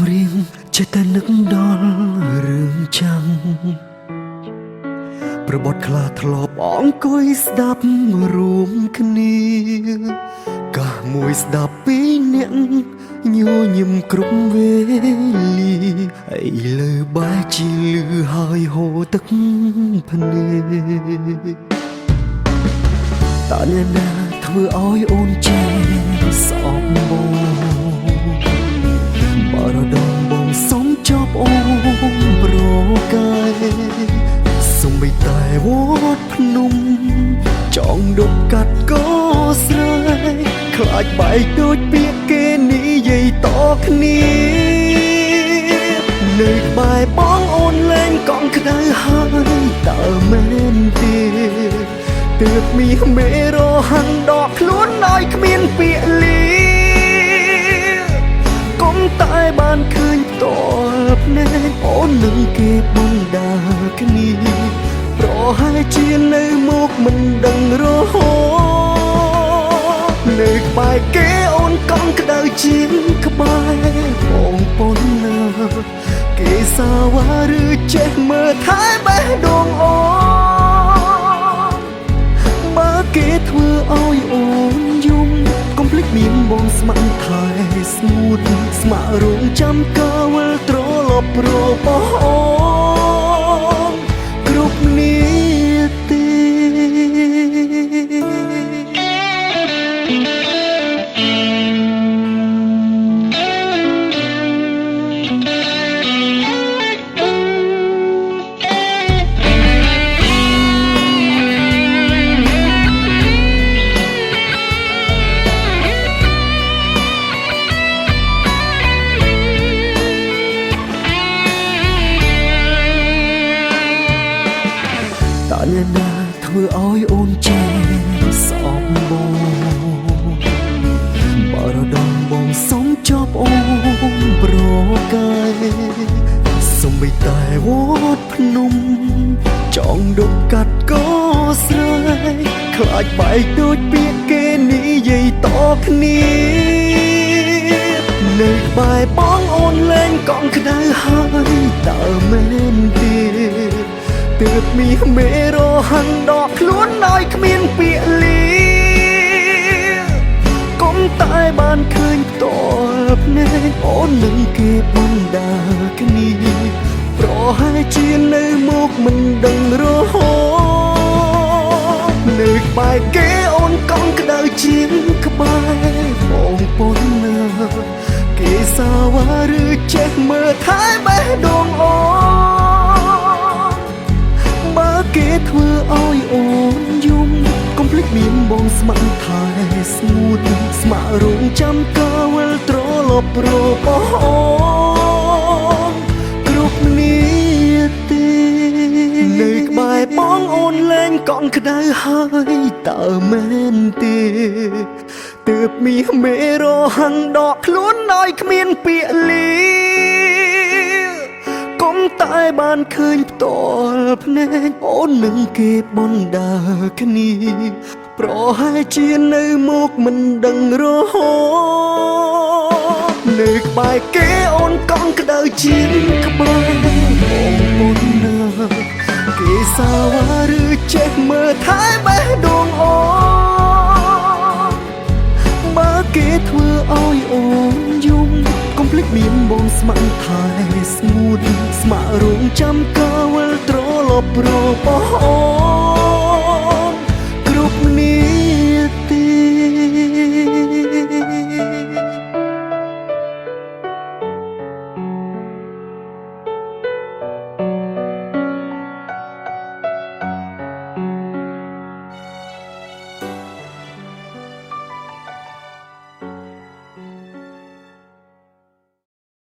រៀងចេះតែនឹកដល់រឿងចាំប្រវត្តិខ្លះធ្លាប់អង្គុយស្ដាប់រួមគ្នាកាសមួយស្ដាប់ពីរនាក់ញញឹមគ្រប់វេលាឥឡូវបែរជាលឺហើយហូរទឹកភ្នែកតើអ្នកណាធ្វើឲ្យអូនចេះស្អប់បងបរដងបងសុំចប់អូនប្រកាយសុំបីតែវត្តភ្នំចង់ដុបកាត់ក៏ស្រែកខ្លាចបែកដូចពាក្យគេនិយាយតគ្នានៅក្បែរបងអូនលែងកង់ក្ដៅហើយតើមែនទេទើបមានមេរហាំងដកខ្លួនឲ្យគ្មានពាក្យលាកុំតែបានឃើញផ្ទាល់ភ្នែកអូននឹងគេបណ្ដាគ្នាប្រហែលជានៅមកមិនដឹងរហូតនៅក្បែរគេអូនកង់ក្ដៅជាងក្បែរបងប៉ុណ្ណាគេសាវ៉ាឬចេះមើលថែបេះដូងអូនបើគេធ្វើឲ្យអូនយំកុំភ្លេចមានបងស្ម័គ្រថែស្ងួតស្ម័គ្ររងចាំកាលវិលត្រឡប់របស់អូនគ្រប់នាទីអ្នកណាធ្វើឲ្យអូនចេះស្អប់បងបរដងបងសុំចប់អូនប្រកាយសុំបីតែវត្តភ្នំចង់ដុបកាត់ក៏ស្រែកខ្លាចបែកដូចពាក្យគេនិយាយតគ្នានៅក្បែរបងអូនលែងកង់ក្ដៅហើយតើមែនទេទើបមានមេរហាំងដកខ្លួនឲ្យគ្មានពាក្យលាកុំតែបានឃើញផ្ទាល់ភ្នែកអូននឹងគេបណ្ដាគ្នាប្រហែលជានៅមកមិនដឹងរហូតនៅក្បែរគេអូនកង់ក្ដៅជាងក្បែរបងប៉ុណ្ណាគេសាវ៉ាឬចេះមើលថែបេះដូងអូនបើគេធ្វើឲ្យអូនយំកុំភ្លេចមានបងស្ម័គ្រថែស្ងួតស្ម័គ្ររងចាំកាលវិលត្រឡប់របស់អូនគ្រប់នាទីនៅក្បែរបងអូនលែងកង់ក្ដៅហើយតើមែនទេទើបមានមេរហាំងដកខ្លួនឲ្យគ្មានពាក្យលាកុំតែបានឃើញផ្ទាល់ភ្នែកអូននឹងគេបណ្ដាគ្នាប្រហែលជានៅមកមិនដឹងរហូតនៅក្បែរគេអូនកង់ក្ដៅជាងក្បែរបងមុនណាគេសាវ៉ាឬចេះមើលថែបេះដូងអូនបើគេធ្វើឲ្យអូនយំកុំភ្លេចមានបងស្ម័គ្រថែស្ងួតស្ម័គ្ររងចាំកាលវិលត្រឡប់របស់អូន